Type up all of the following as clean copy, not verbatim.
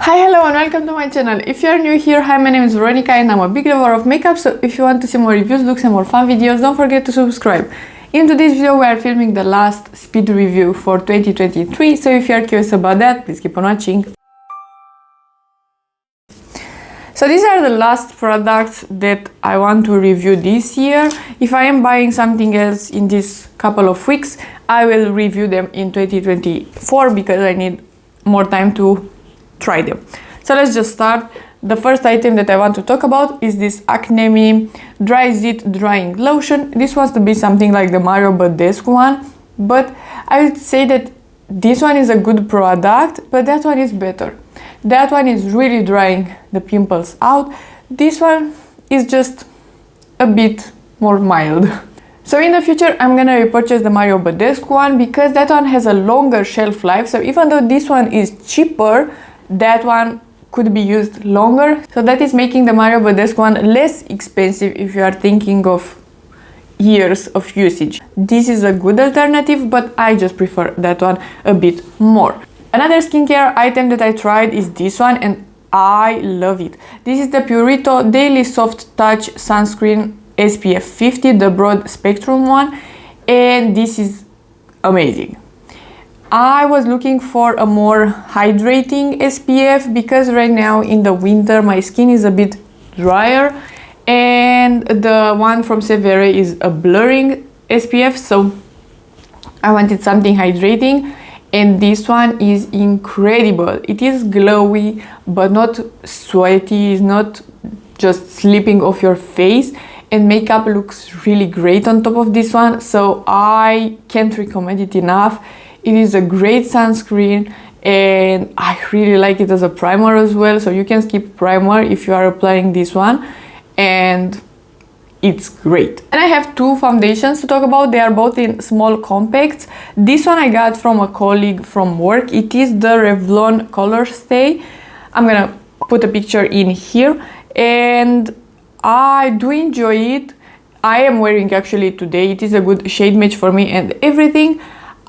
Hi, hello and welcome to my channel. If you are new here, hi, my name is Veronica and I'm a big lover of makeup, so if you want to see more reviews, looks and more fun videos, don't forget to subscribe. In today's video we are filming the last speed review for 2023, so if you are curious about that, please keep on watching. So these are the last products that I want to review this year. If I am buying something else in this couple of weeks, I will review them in 2024 because I need more time to try them. So let's just start. The first item that I want to talk about is this Acnemy Dryzit drying lotion. This wants to be something like the Mario Badescu one, but I would say that this one is a good product, but that one is better. That one is really drying the pimples out. This one is just a bit more mild. So in the future I'm gonna repurchase the Mario Badescu one because that one has a longer shelf life. So even though this one is cheaper, that one could be used longer. So that is making the Mario Badescu one less expensive if you are thinking of years of usage. This is a good alternative, but I just prefer that one a bit more. Another skincare item that I tried is this one and I love it. This is the Purito Daily Soft Touch Sunscreen SPF 50, the broad spectrum one, and this is amazing. I was looking for a more hydrating SPF because right now in the winter my skin is a bit drier and the one from Rephr is a blurring SPF, so I wanted something hydrating. And this one is incredible. It is glowy but not sweaty, it's not just slipping off your face, and makeup looks really great on top of this one, so I can't recommend it enough. It is a great sunscreen and I really like it as a primer as well, so you can skip primer if you are applying this one, and it's great. And I have two foundations to talk about. They are both in small compacts. This one I got from a colleague from work. It is the Revlon Colorstay. I'm gonna put a picture in here and I do enjoy it. I am wearing actually today. It is a good shade match for me and everything.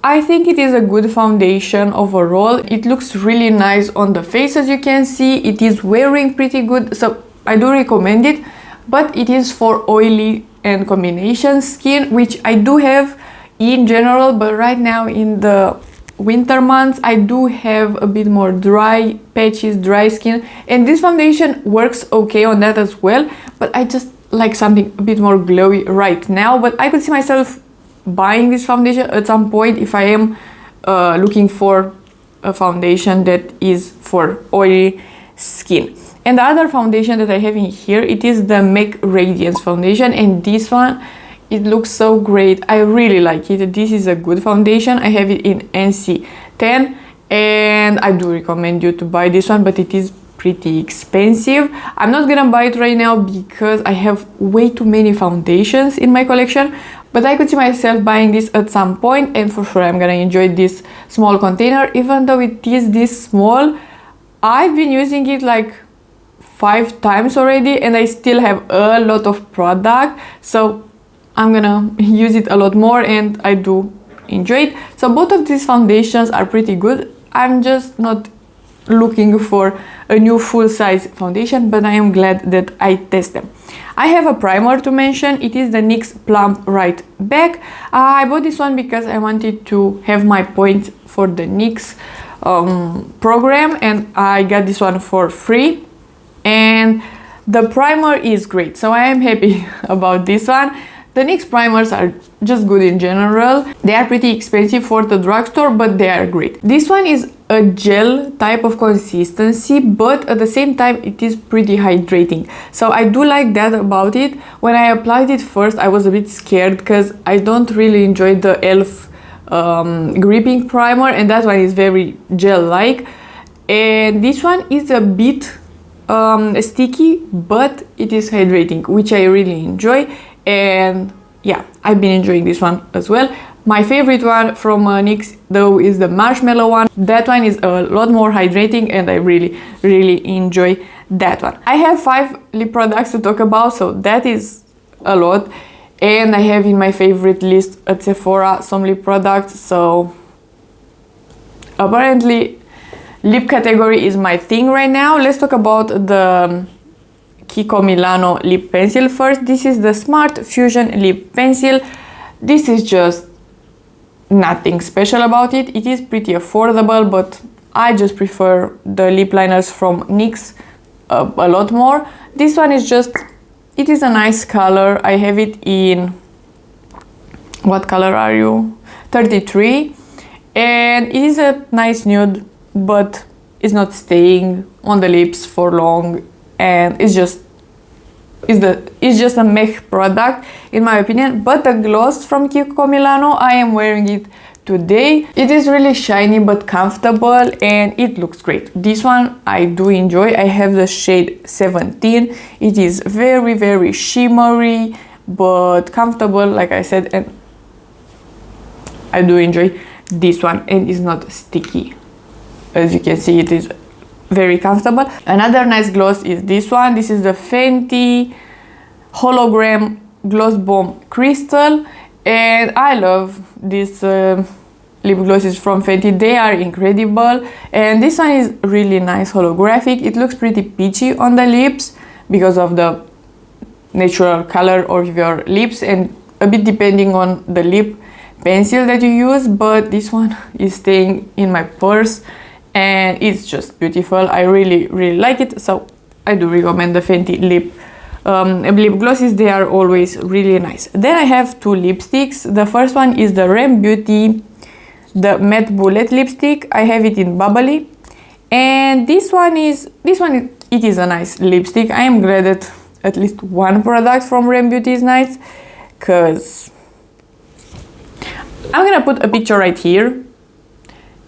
I think it is a good foundation overall. It looks really nice on the face, as you can see. It is wearing pretty good, so I do recommend it. But it is for oily and combination skin, which I do have in general, but right now in the winter months I do have a bit more dry patches, dry skin, and this foundation works okay on that as well, but I just like something a bit more glowy right now. But I could see myself buying this foundation at some point if I am looking for a foundation that is for oily skin. And the other foundation that I have in here, it is the MAC Radiance foundation, and this one, it looks so great. I really like it. This is a good foundation. I have it in NC10 and I do recommend you to buy this one, but it is pretty expensive. I'm not gonna buy it right now because I have way too many foundations in my collection, but I could see myself buying this at some point, and for sure I'm gonna enjoy this small container. Even though it is this small, I've been using it like 5 times already and I still have a lot of product, so I'm gonna use it a lot more and I do enjoy it. So both of these foundations are pretty good. I'm just not looking for a new full-size foundation, but I am glad that I test them. I have a primer to mention. It is the NYX Plump Right Back. I bought this one because I wanted to have my points for the NYX program, and I got this one for free. And the primer is great, so I am happy about this one. The NYX primers are just good in general. They are pretty expensive for the drugstore, but they are great. This one is a gel type of consistency, but at the same time it is pretty hydrating, so I do like that about it. When I applied it first I was a bit scared because I don't really enjoy the e.l.f. gripping primer, and that one is very gel-like, and this one is a bit sticky, but it is hydrating, which I really enjoy. And yeah, I've been enjoying this one as well. My favorite one from NYX though is the marshmellow one. That one is a lot more hydrating and I really enjoy that one. I have 5 lip products to talk about, so that is a lot, and I have in my favorite list at Sephora some lip products, so apparently lip category is my thing right now. Let's talk about the Kiko Milano lip pencil first. This is the Smart Fusion lip pencil. This is just nothing special about it. It is pretty affordable, but I just prefer the lip liners from NYX a lot more. This one is just, it is a nice color. I have it in, what color are you? 33. And it is a nice nude, but it's not staying on the lips for long, and it's just a meh product in my opinion. But the gloss from Kiko Milano, I am wearing it today. It is really shiny but comfortable, and it looks great. This one I do enjoy. I have the shade 17. It is very, very shimmery but comfortable, like I said, and I do enjoy this one, and it's not sticky. As you can see, it is very comfortable. Another nice gloss is this one. This is the Fenty Holla'gram Gloss Bomb Crystal, and I love this lip glosses from Fenty. They are incredible, and this one is really nice holographic. It looks pretty peachy on the lips because of the natural color of your lips, and a bit depending on the lip pencil that you use, but this one is staying in my purse and it's just beautiful. I really like it, so I do recommend the Fenty lip glosses. They are always really nice. Then I have two lipsticks. The first one is the R.E.M Beauty, the matte bullet lipstick. I have it in Bubbly, and this one is it is a nice lipstick. I am glad that at least one product from R.E.M Beauty is nice, because I'm gonna put a picture right here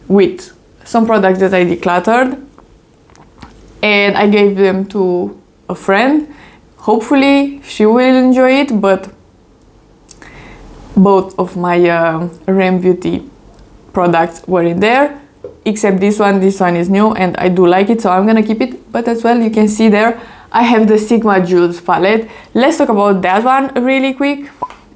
with some products that I decluttered and I gave them to a friend. Hopefully she will enjoy it, but both of my R.E.M Beauty products were in there, except this one. This one is new and I do like it, so I'm gonna keep it. But as well, you can see there I have the Sigma Jewels palette. Let's talk about that one really quick.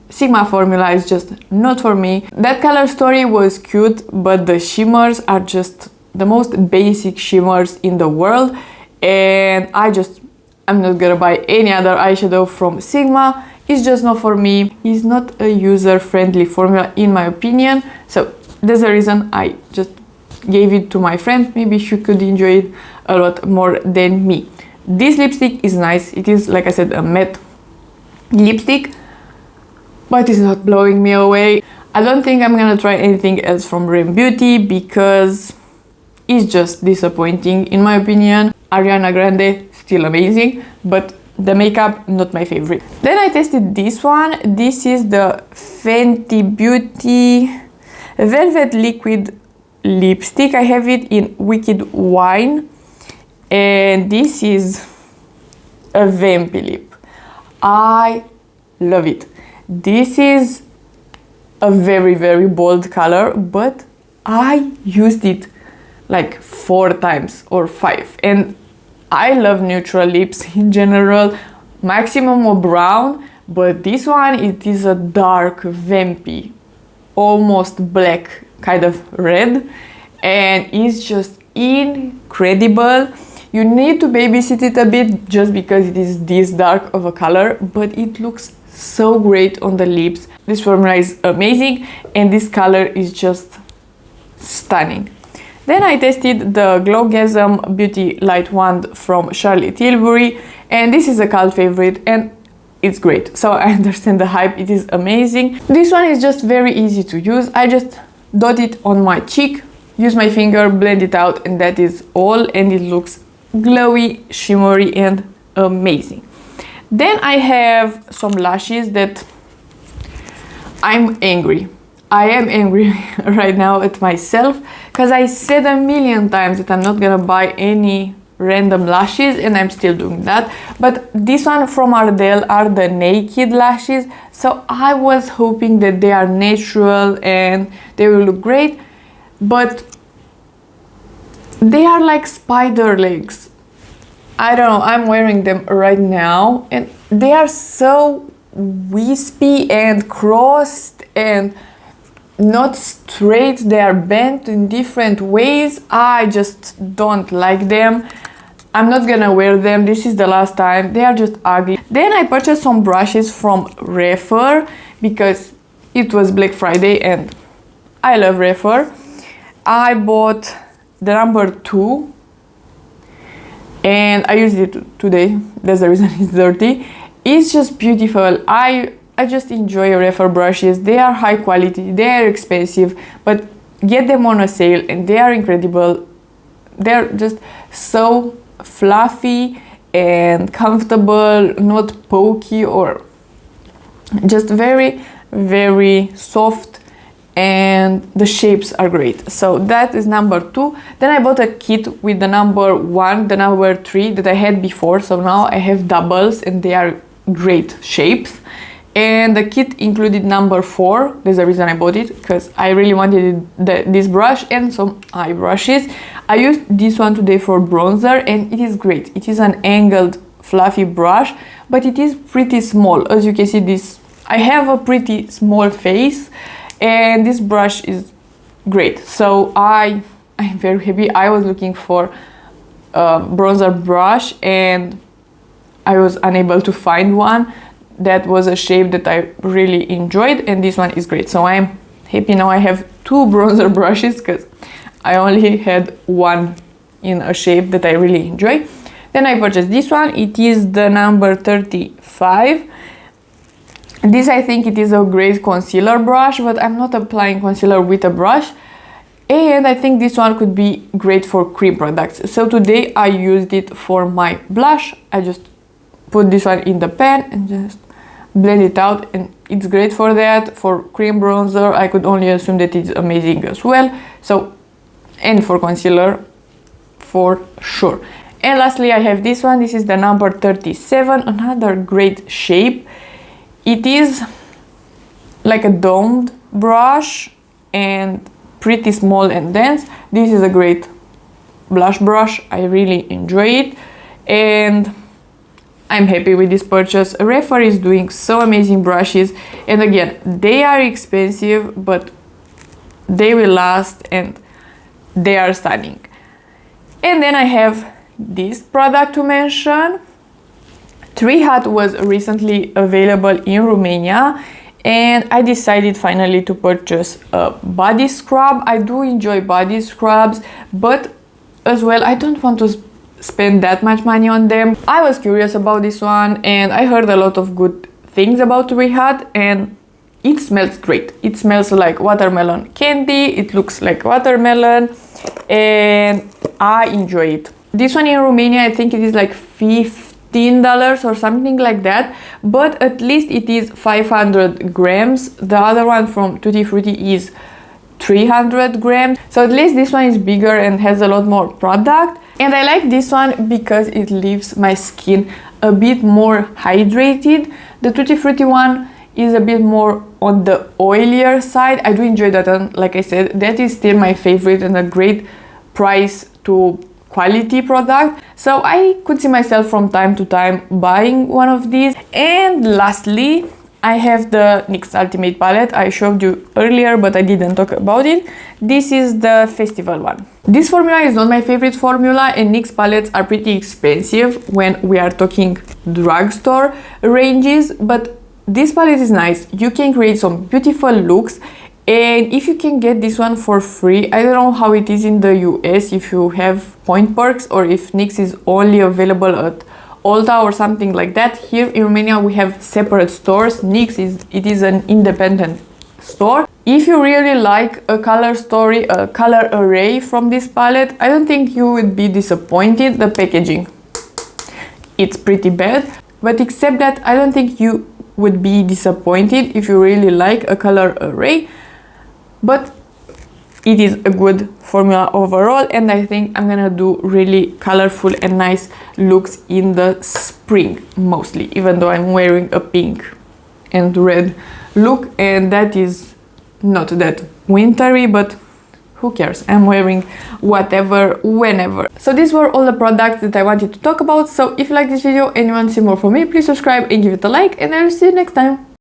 Sigma formula is just not for me. That color story was cute, but the shimmers are just the most basic shimmers in the world, and I'm not gonna buy any other eyeshadow from Sigma. It's just not for me. It's not a user-friendly formula in my opinion, so that's the reason I just gave it to my friend. Maybe she could enjoy it a lot more than me. This lipstick is nice. It is, like I said, a matte lipstick, but it's not blowing me away. I don't think I'm gonna try anything else from R.E.M Beauty because it's just disappointing in my opinion. Ariana Grande, still amazing, but the makeup, not my favorite. Then I tested this one. This is the Fenty Beauty Velvet Liquid Lipstick. I have it in Wicked Wine, and this is a vampy lip. I love it. This is a very bold color, but I used it like 4 times or 5, and I love neutral lips in general, maximum of brown, but this one, it is a dark vampy, almost black kind of red, and it's just incredible. You need to babysit it a bit just because it is this dark of a color, but it looks so great on the lips. This formula is amazing and this color is just stunning. Then I tested the Glowgasm Beauty Light Wand from Charlotte Tilbury, and this is a cult favorite and it's great. So I understand the hype, it is amazing. This one is just very easy to use. I just dot it on my cheek, use my finger, blend it out, and that is all, and it looks glowy, shimmery and amazing. Then I have some lashes that I'm angry. I am angry right now at myself because I said a million times that I'm not gonna buy any random lashes, and I'm still doing that. But this one from Ardell are the naked lashes, so I was hoping that they are natural and they will look great, but they are like spider legs. I don't know, I'm wearing them right now and they are so wispy and crossed, and not straight, they are bent in different ways. I just don't like them. I'm not gonna wear them, this is the last time, they are just ugly. Then I purchased some brushes from Rephr because it was Black Friday and I love Rephr. I bought the number 2 and I used it today, that's the reason it's dirty. It's just beautiful. I just enjoy Rephr brushes. They are high quality, they are expensive, but get them on a sale and they are incredible. They're just so fluffy and comfortable, not pokey, or just very, very soft, and the shapes are great. So that is number 2. Then I bought a kit with the number 1, the number 3 that I had before, so now I have doubles and they are great shapes. And the kit included number 4. There's a reason I bought it, because I really wanted this brush and some eye brushes. I used this one today for bronzer and it is great. It is an angled fluffy brush, but it is pretty small. As you can see, this I have a pretty small face and this brush is great. So I'm very happy. I was looking for a bronzer brush and I was unable to find one that was a shape that I really enjoyed, and this one is great. So I'm happy now I have 2 bronzer brushes because I only had one in a shape that I really enjoy. Then I purchased this one. It is the number 35. This, I think it is a great concealer brush, but I'm not applying concealer with a brush. And I think this one could be great for cream products. So today I used it for my blush. I just put this one in the pan and just blend it out, and it's great for that. For cream bronzer, I could only assume that it's amazing as well. So, and for concealer, for sure. And lastly, I have this one. This is the number 37, another great shape. It is like a domed brush and pretty small and dense. This is a great blush brush. I really enjoy it and I'm happy with this purchase. Rephr is doing so amazing brushes, and again, they are expensive, but they will last and they are stunning. And then I have this product to mention. Tree Hut was recently available in Romania and I decided finally to purchase a body scrub. I do enjoy body scrubs, but as well I don't want to spend that much money on them. I was curious about this one and I heard a lot of good things about Tree Hut and it smells great. It smells like watermelon candy, it looks like watermelon and I enjoy it. This one in Romania, I think it is like $15 or something like that, but at least it is 500 grams. The other one from Tutti Frutti is 300 grams, so at least this one is bigger and has a lot more product. And I like this one because it leaves my skin a bit more hydrated. The Tutti Frutti one is a bit more on the oilier side. I do enjoy that one. Like I said, that is still my favorite and a great price to quality product. So I could see myself from time to time buying one of these. And lastly, I have the NYX Ultimate palette. I showed you earlier, but I didn't talk about it. This is the festival one. This formula is not my favorite formula, and NYX palettes are pretty expensive when we are talking drugstore ranges, but this palette is nice. You can create some beautiful looks, and if you can get this one for free, I don't know how it is in the US, if you have point perks or if NYX is only available at Ulta or something like that. Here in Romania we have separate stores. NYX is an independent store. If you really like a color story, a color array from this palette, I don't think you would be disappointed. The packaging, it's pretty bad, but except that, I don't think you would be disappointed if you really like a color array. But it is a good formula overall, and I think I'm gonna do really colorful and nice looks in the spring mostly, even though I'm wearing a pink and red look, and that is not that wintry, but who cares? I'm wearing whatever, whenever. So these were all the products that I wanted to talk about. So if you like this video and you want to see more from me, please subscribe and give it a like, and I'll see you next time.